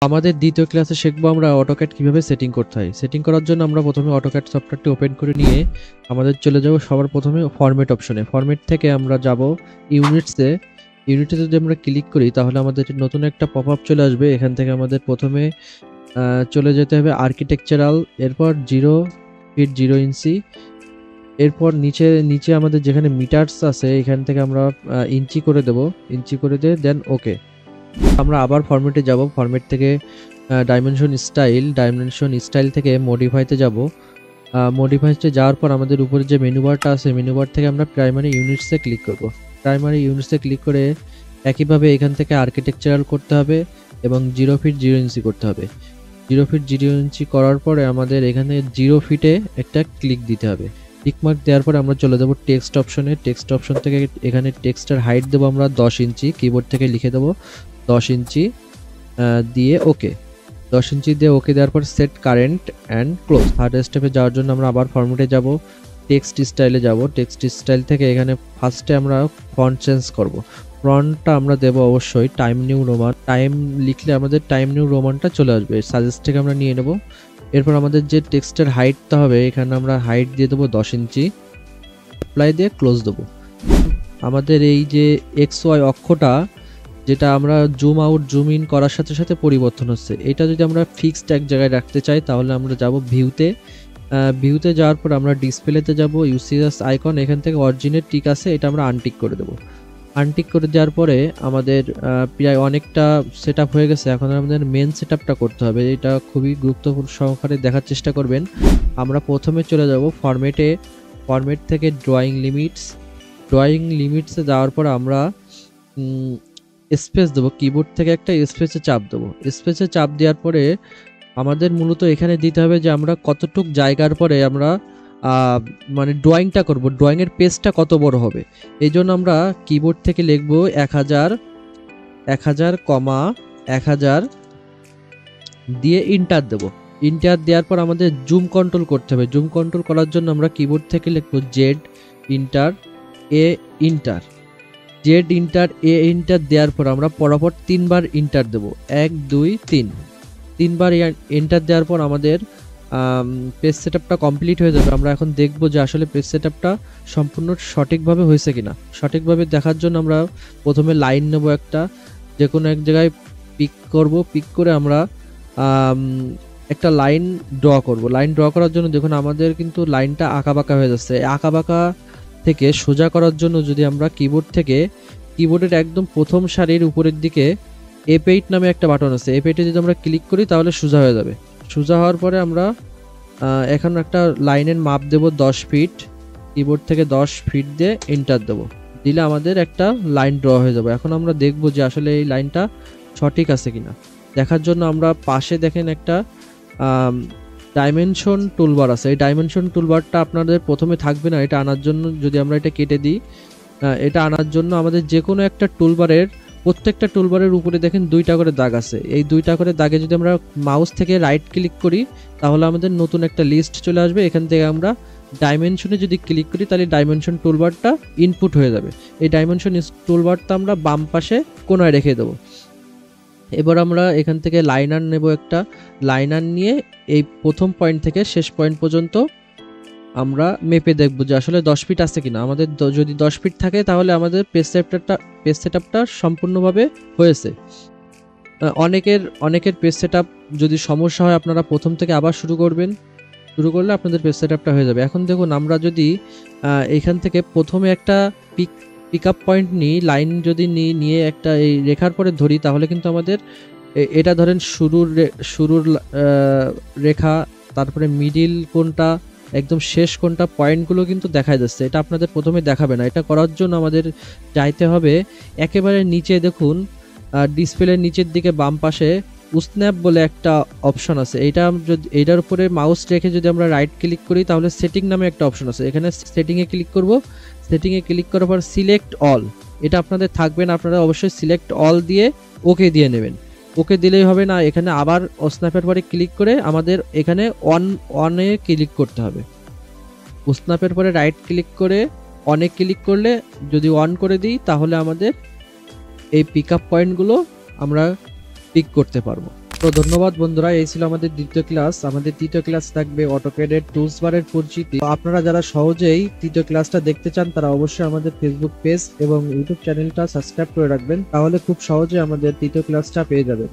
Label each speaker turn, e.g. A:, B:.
A: আমাদের দ্বিতীয় ক্লাসে শিখবো আমরা অটোক্যাড কিভাবে সেটিং করতে হয়। সেটিং করার জন্য আমরা প্রথমে অটোক্যাড সফটওয়্যারটি ওপেন করে নিয়ে আমাদের চলে যাব সবার প্রথমে ফরম্যাট অপশনে। ফরম্যাট থেকে আমরা যাব ইউনিটসে। ইউনিটে যদি আমরা ক্লিক করি তাহলে আমাদের নতুন একটা পপআপ চলে আসবে। এখান থেকে আমাদের প্রথমে চলে যেতে হবে আর্কিটেকচারাল, এরপর 0 ফিট 0 ইঞ্চি, এরপর নিচে আমাদের যেখানে মিটারস আছে এখান থেকে আমরা ইঞ্চি করে দেব, ইঞ্চি করে দিয়ে দেন ওকে। আমরা আবার ফরম্যাটে যাব, ফরম্যাট থেকে ডাইমেনশন স্টাইল থেকে মডিফাইতে যাব। মডিফাইতে যাওয়ার পর আমাদের উপরে যে মেনু বারটা আছে মেনু বার থেকে আমরা প্রাইমারি ইউনিটসে ক্লিক করব। প্রাইমারি ইউনিটসে ক্লিক করে একইভাবে এখান থেকে আর্কিটেকচারাল করতে হবে এবং 0 ফিট 0 ইঞ্চি করতে হবে। 0 ফিট 0 ইঞ্চি করার পরে আমাদের এখানে 0 ফিটে একটা ক্লিক দিতে হবে। টিকমার্ক দেওয়ার পরে আমরা চলে যাব টেক্সট অপশনে। টেক্সট অপশন থেকে এখানে টেক্সটের হাইট দেবো আমরা 10 ইঞ্চি, কিবোর্ড থেকে লিখে দেবো 10 ইঞ্চি দিয়ে ওকে। 10 ইঞ্চি দিয়ে ওকে দেওয়ার পর set current and close. Third স্টেপে যাওয়ার জন্য আমরা আবার ফরম্যাটে যাব, টেক্সট স্টাইলে যাব। টেক্সট স্টাইল থেকে এখানে ফার্স্টে আমরা ফন্ট চেঞ্জ করব। ফন্টটা আমরা দেব অবশ্যই টাইম নিউ রোমান। টাইম লিখলে আমাদের টাইম নিউ রোমানটা চলে আসবে। সাজেস্ট থেকে আমরা নিয়ে নেব। এরপর আমাদের যে টেক্সটের হাইটটা হবে এখানে আমরা হাইট দিয়ে দেবো 10 ইঞ্চি, অ্যাপ্লাই দিয়ে ক্লোজ দেবো। আমাদের এই যে XY অক্ষটা যেটা আমরা জুম আউট জুম ইন করার সাথে সাথে পরিবর্তন হচ্ছে, এটা যদি আমরা ফিক্সড এক জায়গায় রাখতে চাই তাহলে আমরা যাব ভিউতে। ভিউতে যাওয়ার পর আমরা ডিসপ্লেতে যাব, ইউসিএস আইকন, এখান থেকে অরিজিনের টিক আছে এটা আমরা আনটিক করে দেবো। আনটিক করে দেওয়ার পরে আমাদের প্রায় অনেকটা সেট আপ হয়ে গেছে। এখন আমাদের মেন সেট আপটা করতে হবে, এটা খুবই গুরুত্বপূর্ণ সহকারে দেখার চেষ্টা করবেন। আমরা প্রথমে চলে যাব ফরম্যাটে, ফরম্যাট থেকে ড্রয়িং লিমিটসে যাওয়ার পর আমরা স্পেস দেবো। কিবোর্ড থেকে একটা স্পেসে চাপ দেবো। স্পেসে চাপ দেওয়ার পরে আমাদের মূলত এখানে দিতে হবে যে আমরা কতটুক জায়গার পরে আমরা মানে ড্রয়িংটা করব, ড্রয়িংয়ের পেজটা কত বড় হবে। এই জন্য আমরা কিবোর্ড থেকে লিখব 1000 দিয়ে ইন্টার দেব। ইন্টার দেওয়ার পর আমাদের জুম কন্ট্রোল করতে হবে। জুম কন্ট্রোল করার জন্য আমরা কিবোর্ড থেকে লিখব জেড ইন্টার এ ইন্টার দেওয়ার পর আমরা পরপর 3 বার ইন্টার দেব। 1 2 3 3বার এন্টার দেওয়ার পর আমাদের পেজ সেটআপটা কমপ্লিট হয়ে যাবে। আমরা এখন দেখব যে আসলে পেজ সেটআপটা সম্পূর্ণ সঠিকভাবে হয়েছে কিনা। সঠিকভাবে দেখার জন্য আমরা প্রথমে লাইন নেব, একটা যে কোনো এক জায়গায় পিক করব। পিক করে আমরা একটা লাইন ড্র করব। লাইন ড্র করার জন্য দেখুন আমাদের কিন্তু লাইনটা আঁকাবাঁকা হয়ে যাচ্ছে। আঁকাবাঁকা থেকে সোজা করার জন্য যদি আমরা কিবোর্ডের একদম প্রথম সারির উপরের দিকে F8 নামে একটা বাটন আছে, F8 যদি আমরা ক্লিক করি তাহলে সোজা হয়ে যাবে। সোজা হওয়ার পরে আমরা এখন একটা লাইনের মাপ দেব 10 ফিট। কিবোর্ড থেকে 10 ফিট দিয়ে এন্টার দেব, দিলে আমাদের একটা লাইন ড্র হয়ে যাবে। এখন আমরা দেখব যে আসলে এই লাইনটা সঠিক আছে কিনা। দেখার জন্য আমরা পাশে দেখেন একটা ডাইমেনশন টুলবার আছে। এই ডাইমেনশন টুলবারটা আপনাদের প্রথমে থাকবে না, এটা আনার জন্য যদি আমরা এটা কেটে দিই, এটা আনার জন্য আমাদের যে কোনো একটা প্রত্যেকটা টুলবারের উপরে দেখেন 2টা করে দাগ আছে। এই 2টা করে দাগে যদি আমরা মাউস থেকে রাইট ক্লিক করি তাহলে আমাদের নতুন একটা লিস্ট চলে আসবে। এখান থেকে আমরা ডাইমেনশনে যদি ক্লিক করি তাহলে ডাইমেনশন টুলবারটা ইনপুট হয়ে যাবে। এই ডাইমেনশন টুলবারটা আমরা বাম পাশে কোনায় রেখে দেবো। এবার আমরা এখান থেকে লাইনার নেব, একটা লাইনার নিয়ে এই প্রথম পয়েন্ট থেকে শেষ পয়েন্ট পর্যন্ত আমরা মেপে দেখব যে আসলে 10 ফিট আছে কিনা। আমাদের যদি 10 ফিট থাকে তাহলে আমাদের পেজ সেটআপটা সম্পূর্ণভাবে হয়েছে। অনেকের পেজ সেটআপ যদি সমস্যা হয় আপনারা প্রথম থেকে আবার শুরু করলে আপনাদের পেজ সেটআপটা হয়ে যাবে। এখন দেখুন আমরা যদি এখান থেকে প্রথমে একটা পিক আপ পয়েন্ট নিই, লাইন যদি নিয়ে একটা এই রেখার পরে ধরি তাহলে কিন্তু আমাদের এটা ধরেন শুরুর রেখা, তারপরে মিডিল কোনটা, একদম শেষ কোনটা, পয়েন্টগুলো কিন্তু দেখা যাচ্ছে। এটা আপনাদের প্রথমে দেখাবে না। এটা করার জন্য আমাদের যাইতে হবে একেবারে নিচে। দেখুন ডিসপ্লের নিচের দিকে বাম পাশে স্ন্যাপ বলে একটা অপশন আছে। এইটার উপরে মাউস রেখে যদি আমরা রাইট ক্লিক করি তাহলে সেটিং নামে একটা অপশন আছে। এখানে সেটিংয়ে ক্লিক করব। সেটিংয়ে ক্লিক করার পর সিলেক্ট অল, এটা আপনাদের থাকবে না, আপনারা অবশ্যই সিলেক্ট অল দিয়ে ওকে দিয়ে নেবেন। ওকে দিলেই হবে না, এখানে আবার স্ন্যাপের পরে ক্লিক করে আমাদের এখানে অনে ক্লিক করতে হবে। স্ন্যাপের পরে রাইট ক্লিক করে অনে ক্লিক করলে যদি অন করে দিই তাহলে আমাদের এই পিক আপ পয়েন্টগুলো আমরা পিক করতে পারবো। তো ধন্যবাদ বন্ধুরা, এই ছিল আমাদের দ্বিতীয় ক্লাস। আমাদের তৃতীয় ক্লাস থাকবে অটোক্যাডের টুলস বারের পরিচিতি। তো আপনারা যারা সহজেই তৃতীয় ক্লাসটা দেখতে চান তারা অবশ্যই আমাদের ফেসবুক পেজ এবং ইউটিউব চ্যানেলটা সাবস্ক্রাইব করে রাখবেন, তাহলে খুব সহজে আমাদের তৃতীয় ক্লাসটা পেয়ে যাবেন।